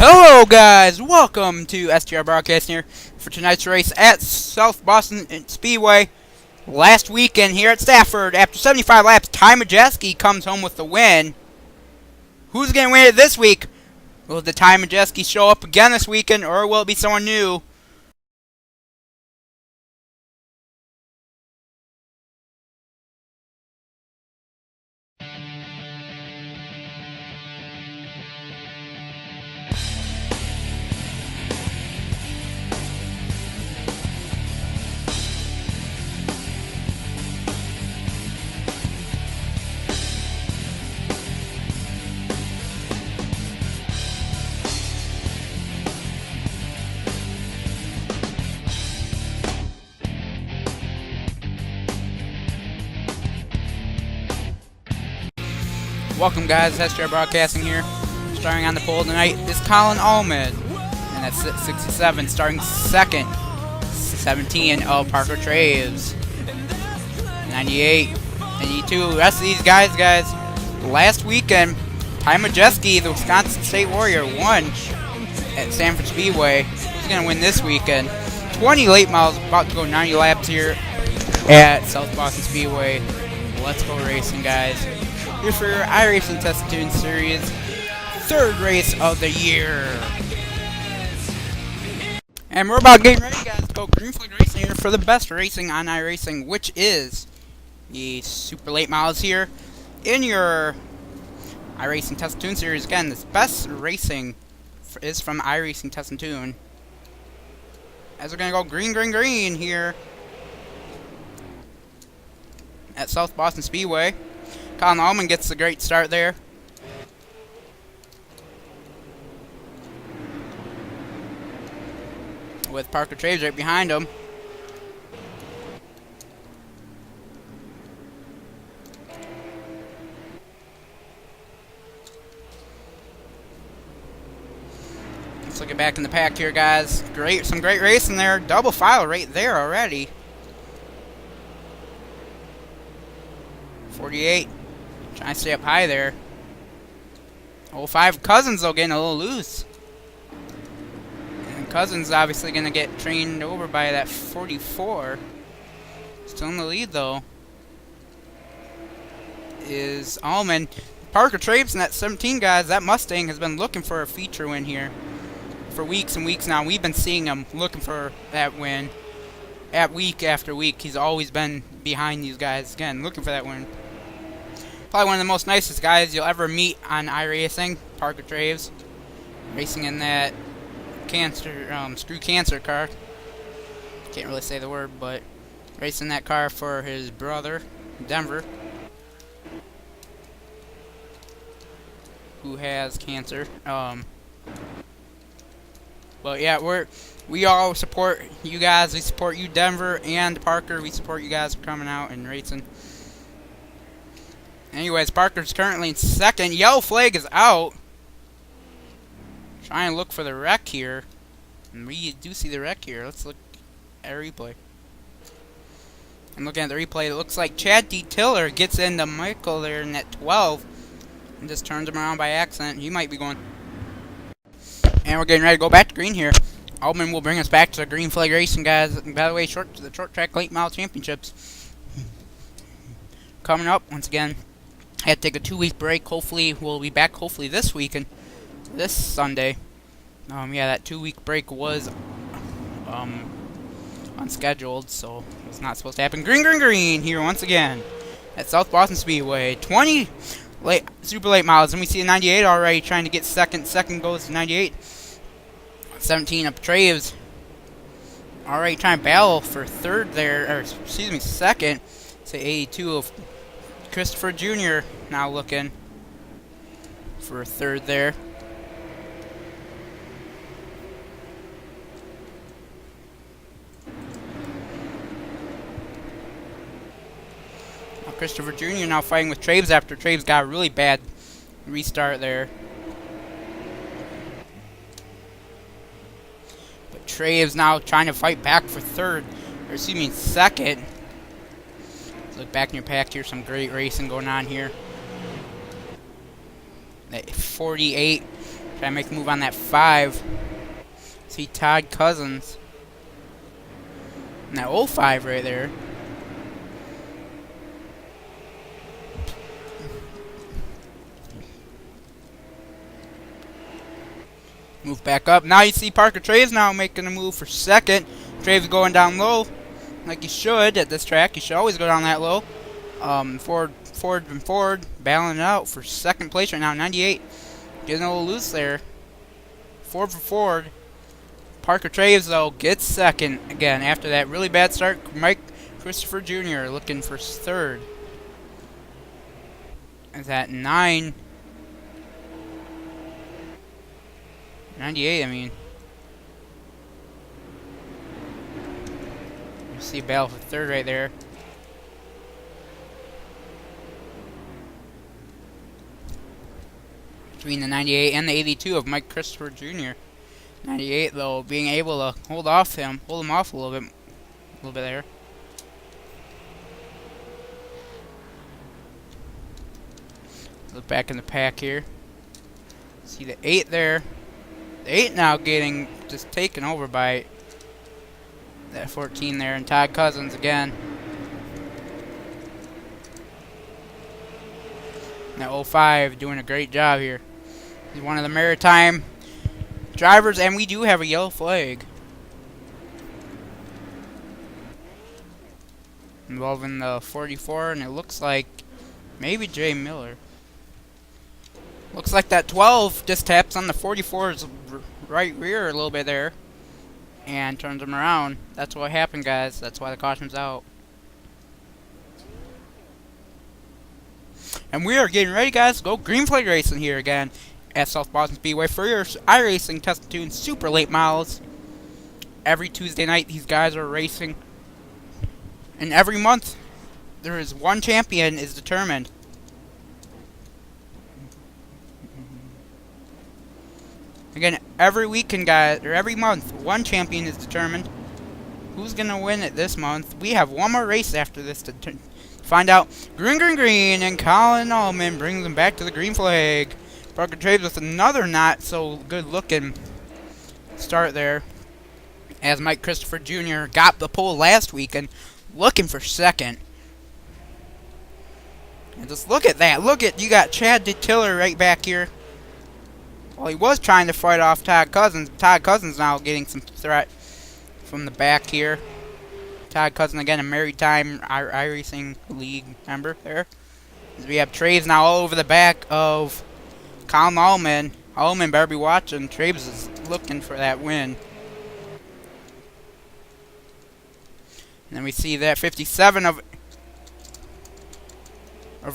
Hello guys, welcome to STR Broadcasting here for tonight's race at South Boston Speedway. Last weekend here at Stafford, after 75 laps, Ty Majeski comes home with the win. Who's going to win it this week? Will the Ty Majeski show up again this weekend, or will it be someone new? Welcome guys, STR Broadcasting here. Starting on the pole tonight is Colin Allman. And that's 67, starting second. 17, Parker Traves. 98, 82. The rest of these guys, last weekend, Ty Majeski, the Wisconsin State Warrior, won at Sanford Speedway. He's going to win this weekend. 20 late miles, about to go 90 laps here at South Boston Speedway. Let's go racing, guys. Here for your iRacing Test Tune Series, third race of the year. And we're about getting ready, guys, to go green flag racing here for the best racing on iRacing, which is the super late miles here in your iRacing Test Tune Series. Again, this best racing is from iRacing Test and Tune. As we're going to go green here at South Boston Speedway. Colin Allman gets the great start there. With Parker Traves right behind him. Let's look back in the pack here, guys. Some great racing there. Double file right there already. 48. Trying to stay up high there. 05 Cousins, though, getting a little loose. And Cousins obviously going to get trained over by that 44. Still in the lead, though, is Allman. Parker Traves in that 17, guys. That Mustang has been looking for a feature win here for weeks and weeks now. We've been seeing him looking for that win at week after week. He's always been behind these guys, again, looking for that win. Probably one of the most nicest guys you'll ever meet on iRacing, Parker Traves. Racing in that screw cancer car. Can't really say the word, but racing that car for his brother, Denver, who has cancer. But yeah, we all support you guys. We support you, Denver, and Parker. We support you guys for coming out and racing. Anyways, Parker's currently in second. Yellow flag is out. Trying to look for the wreck here. And we do see the wreck here. Let's look at a replay. I'm looking at the replay. It looks like Chad D. Tiller gets into Michael there in that 12. And just turns him around by accident. He might be going. And we're getting ready to go back to green here. Allman will bring us back to the green flag racing, guys. By the way, the short track late mile championships coming up once again. I had to take a 2-week break. Hopefully, we'll be back hopefully this week and this Sunday. Yeah, that 2-week break was unscheduled, so it's not supposed to happen. Green here once again at South Boston Speedway. 20 super late miles, and we see a 98 already trying to get second. Second goes to 98. 17 up Traves. Already trying to battle for third there, or excuse me, second. Say 82 of Christopher Jr. now looking for a third there. Now Christopher Jr. now fighting with Traves after Traves got a really bad restart there. But Traves now trying to fight back for third, or excuse me, second. Look back in your pack here, some great racing going on here. That 48 Try to make a move on that 5. See Todd Cousins. And that 05 right there. Move back up. Now you see Parker Traves now making a move for second. Traves going down low, like you should at this track. You should always go down that low. Ford, battling it out for second place right now. 98, getting a little loose there. Ford. Parker Traves though gets second again after that really bad start. Mike Christopher Jr. looking for third. Is at 98, I mean. You see a battle for third right there. Between the 98 and the 82 of Mike Christopher Jr. 98 though being able to hold him off a little bit there. Look back in the pack here. See the 8 there. The 8 now getting just taken over by that 14 there, and Todd Cousins again. And that 05 doing a great job here. He's one of the Maritime drivers, and we do have a yellow flag involving the 44, and it looks like maybe Jay Miller. Looks like that 12 just taps on the 44's right rear a little bit there and turns him around. That's what happened, guys. That's why the caution's out. And we are getting ready, guys, to go green flag racing here again at South Boston Speedway for your iRacing Test and Tune Super Late Models. Every Tuesday night, these guys are racing. And every month, there is one champion is determined. Again, every weekend, guys, or every month, one champion is determined. Who's going to win it this month? We have one more race after this to find out. Green, and Colin Allman brings them back to the green flag. Parker Traves with another not so good looking start there, as Mike Christopher Jr. got the pole last weekend, looking for second. And just look at that. You got Chad DeTiller right back here. Well, he was trying to fight off Todd Cousins. Todd Cousins now getting some threat from the back here. Todd Cousins again, a Maritime iRacing League member there. As we have Traves now all over the back of Colin Allman. Allman better be watching. Traves is looking for that win. And then we see that 57 of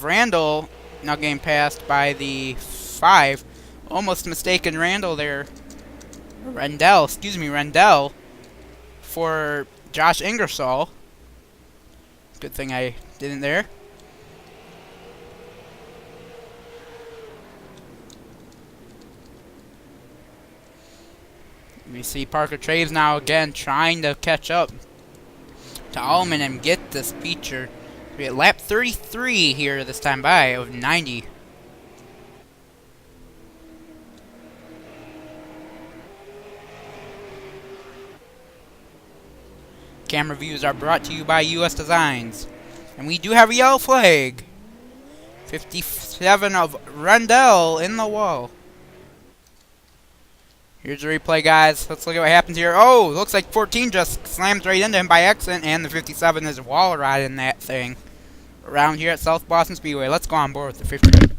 Randall now getting passed by the 5. Almost mistaken Rendell for Josh Ingersoll. Good thing I didn't there. We see Parker Traves now again trying to catch up to Allman and get this feature. We at lap 33 here this time by of 90. Camera views are brought to you by US Designs. And we do have a yellow flag. 57 of Rendell in the wall. Here's the replay, guys. Let's look at what happens here. Oh, looks like 14 just slams right into him by accident, and the 57 is wall riding that thing around here at South Boston Speedway. Let's go on board with the 50.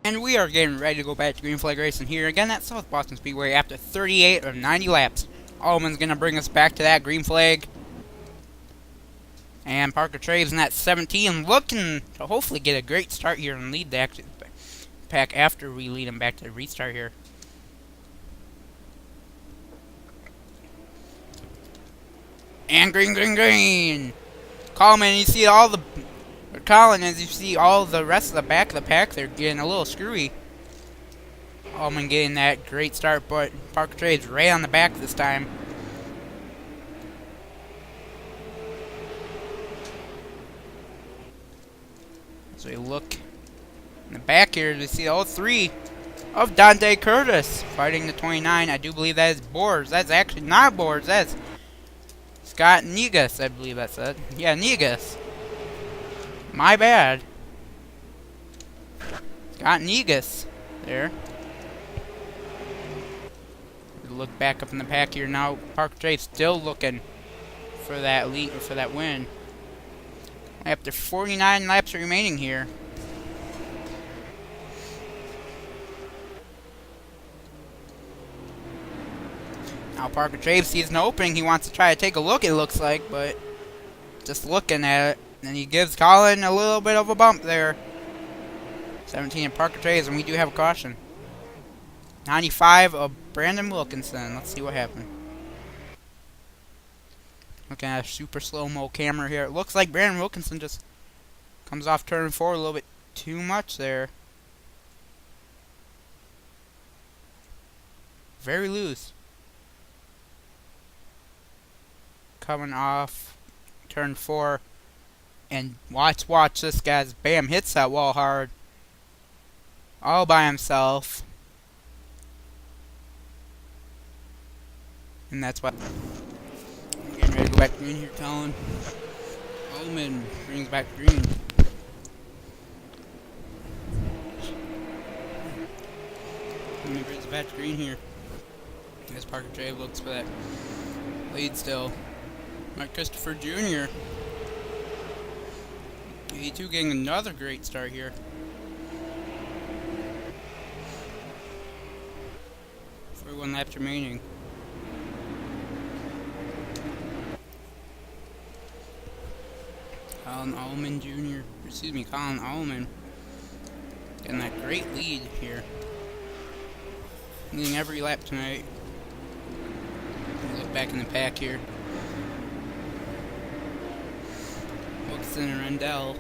And we are getting ready to go back to green flag racing here again at South Boston Speedway after 38 of 90 laps. Allman's going to bring us back to that green flag. And Parker Traves in that 17 looking to hopefully get a great start here and lead the pack after we lead him back to the restart here. And green. Colin, you see all the... Colin, as you see all the rest of the back of the pack, they're getting a little screwy. Allman getting that great start, but Parker Traves right on the back this time. So we look in the back here to see all three of Dante Curtis fighting the 29. I do believe that is Boers. That's actually not Boers. That's Scott Negus, I believe that's it. Yeah, Negus. My bad. Scott Negus there. We look back up in the pack here now. Parker Traves still looking for that lead, or for that win. After 49 laps remaining here. Now Parker Traves sees an opening. He wants to try to take a look, it looks like, but just looking at it. And he gives Colin a little bit of a bump there. 17 of Parker Traves, and we do have a caution. 95 of Brandon Wilkinson. Let's see what happened. Looking at a super slow-mo camera here. It looks like Brandon Wilkinson just comes off turn 4 a little bit too much there. Very loose. Coming off turn 4. And watch this guy's bam, hits that wall hard. All by himself. And that's what. Getting ready to go back green here, Colin. Allman brings back green. Allman brings back green here. As Parker Traves looks for that lead still. Mike Christopher Jr. 82 getting another great start here. One lap remaining. Colin Allman getting that great lead here. Leading every lap tonight. Look back in the pack here. Wilkinson and Rendell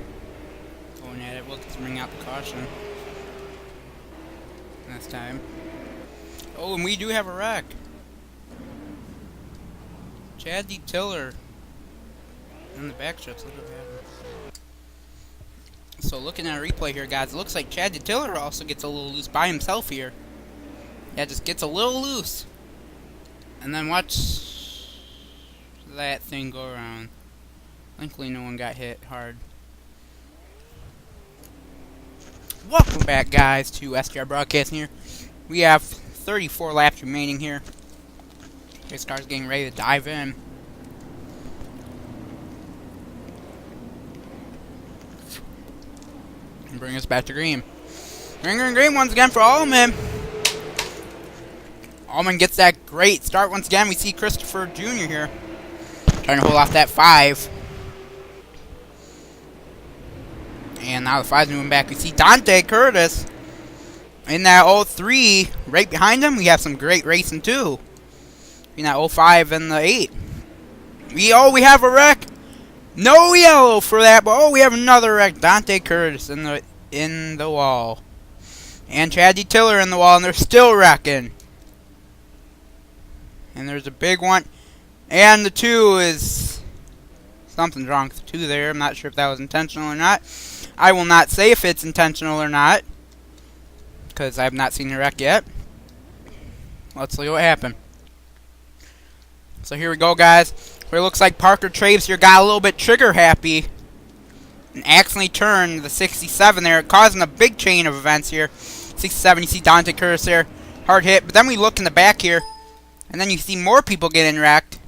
going at it. Wilkinson bring out the caution this time. Oh, and we do have a wreck. Chad D. Tiller in the back strips. Look what happened. So looking at a replay here, guys, it looks like Chad D. Tiller also gets a little loose by himself here. Yeah, just gets a little loose. And then watch that thing go around. Thankfully no one got hit hard. Welcome back, guys, to STR Broadcasting here. We have 34 laps remaining here. This car's getting ready to dive in. And bring us back to green. Green once again for Allman. Allman gets that great start once again. We see Christopher Jr. here. Trying to hold off that 5. And now the 5's moving back. We see Dante Curtis in that 03. Right behind him, we have some great racing too. In that 05 and the 8. We have a wreck. No yellow for that, but we have another wreck. Dante Curtis in the wall. And Chad D. Tiller in the wall, and they're still wrecking. And there's a big one. And the 2 is... something's wrong with the 2 there. I'm not sure if that was intentional or not. I will not say if it's intentional or not, because I have not seen the wreck yet. Let's see what happened. So here we go, guys. Where it looks like Parker Traves here got a little bit trigger happy and accidentally turned the 67 there, causing a big chain of events here. 67, you see Dante Curtis there, hard hit. But then we look in the back here, and then you see more people getting wrecked.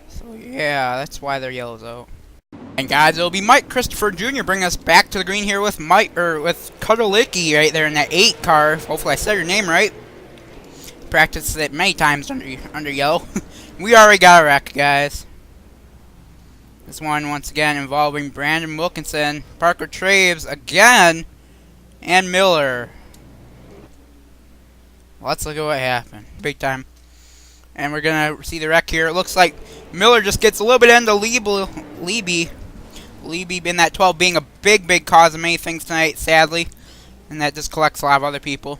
So yeah, that's why they're yellows out. And guys, it'll be Mike Christopher Jr. bring us back to the green here with with Kudalicki right there in that 8 car. Hopefully I said your name right. Practiced it many times under yellow. We already got a wreck, guys. This one once again involving Brandon Wilkinson, Parker Traves again, and Miller. Let's look at what happened. Big time. And we're gonna see the wreck here. It looks like Miller just gets a little bit into Lieby. Leby in that 12 being a big cause of many things tonight, sadly. And that just collects a lot of other people.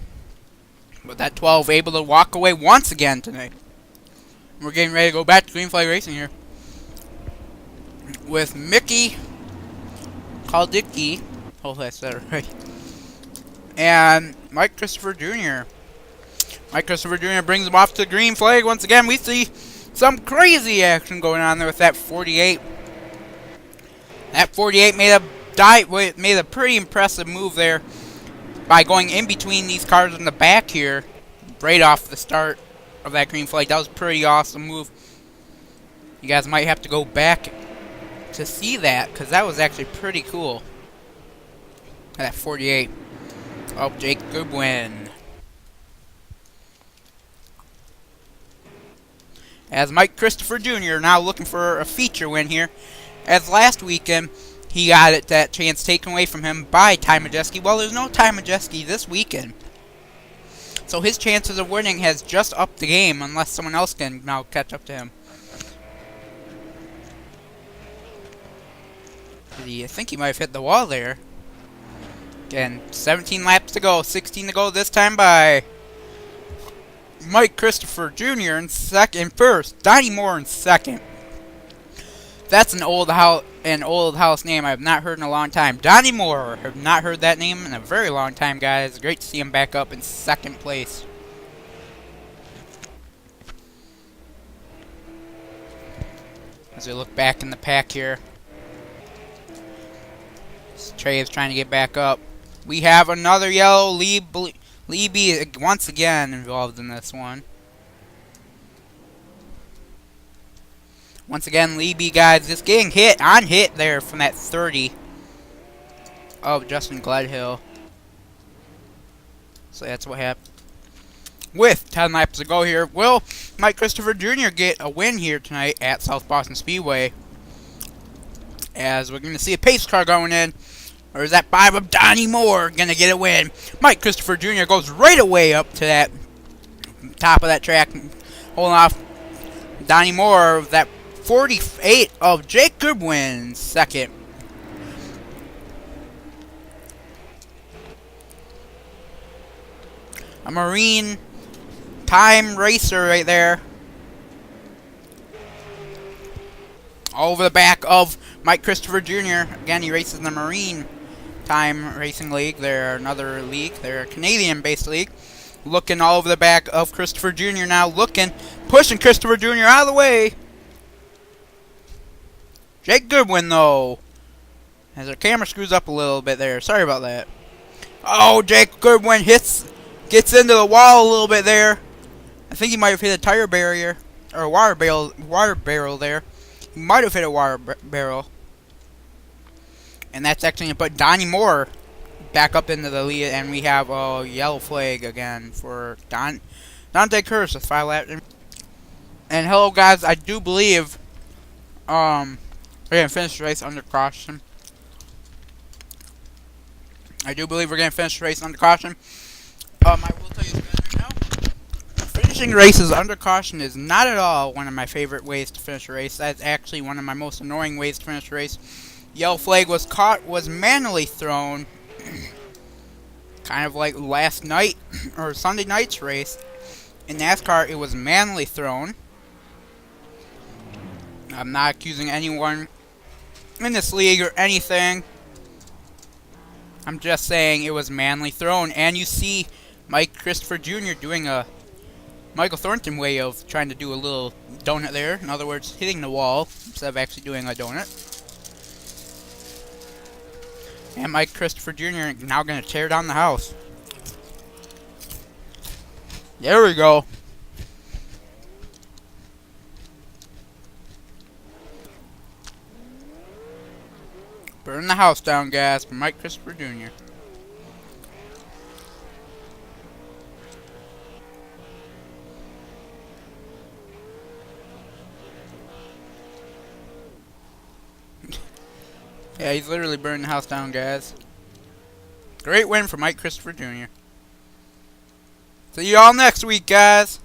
But that 12 able to walk away once again tonight. We're getting ready to go back to Green Flag Racing here. With Mickey Kaldicki. Hopefully I said it right. And Mike Christopher Jr. Mike Christopher Jr. brings him off to Green Flag once again. We see some crazy action going on there with that 48. That 48 made a pretty impressive move there by going in between these cars in the back here, right off the start of that Green Flag. That was a pretty awesome move. You guys might have to go back to see that, because that was actually pretty cool. That 48. Oh, Jake Goodwin. As Mike Christopher Jr. now looking for a feature win here. As last weekend, he got that chance taken away from him by Ty Majeski. Well, there's no Ty Majeski this weekend. So his chances of winning has just upped the game, unless someone else can now catch up to him. I think he might have hit the wall there. Again, 17 laps to go, 16 to go this time by Mike Christopher Jr. in second, first. Donnie Moore in second. That's an old house name I have not heard in a long time. Donnie Moore. Have not heard that name in a very long time, guys. Great to see him back up in second place. As we look back in the pack here. Trey is trying to get back up. We have another yellow. Leby once again involved in this one. Once again, Leby, guys, just getting hit there from that 30 of Justin Gledhill. So that's what happened. With 10 laps to go here, will Mike Christopher Jr. get a win here tonight at South Boston Speedway? As we're going to see a pace car going in. Or is that 5 of Donnie Moore going to get a win? Mike Christopher Jr. goes right away up to that top of that track. Holding off Donnie Moore. That 48 of Jake Goodwin second. A Marine time racer right there. All over the back of Mike Christopher Jr. Again, he races in the Marine Time Racing League. They're another league. They're a Canadian-based league. Looking all over the back of Christopher Jr. now. Pushing Christopher Jr. out of the way. Jake Goodwin, though. As our camera screws up a little bit there. Sorry about that. Oh, Jake Goodwin gets into the wall a little bit there. I think he might have hit a tire barrier. Or a water barrel there. He might have hit a water barrel. And that's actually going to put Donnie Moore back up into the lead. And we have a yellow flag again for Dante Curtis with 5 laps. And hello, guys. I do believe we're going to finish the race under caution. I will tell you this right now. Finishing races under caution is not at all one of my favorite ways to finish a race. That's actually one of my most annoying ways to finish a race. Yellow flag was manually thrown, kind of like last night or Sunday night's race. In NASCAR, it was manually thrown. I'm not accusing anyone in this league or anything. I'm just saying it was manually thrown. And you see Mike Christopher Jr. doing a Michael Thornton way of trying to do a little donut there. In other words, hitting the wall instead of actually doing a donut. And Mike Christopher Jr. now going to tear down the house. There we go. Burn the house down, guys, for Mike Christopher Jr. Yeah, he's literally burning the house down, guys. Great win for Mike Christopher Jr. See you all next week, guys.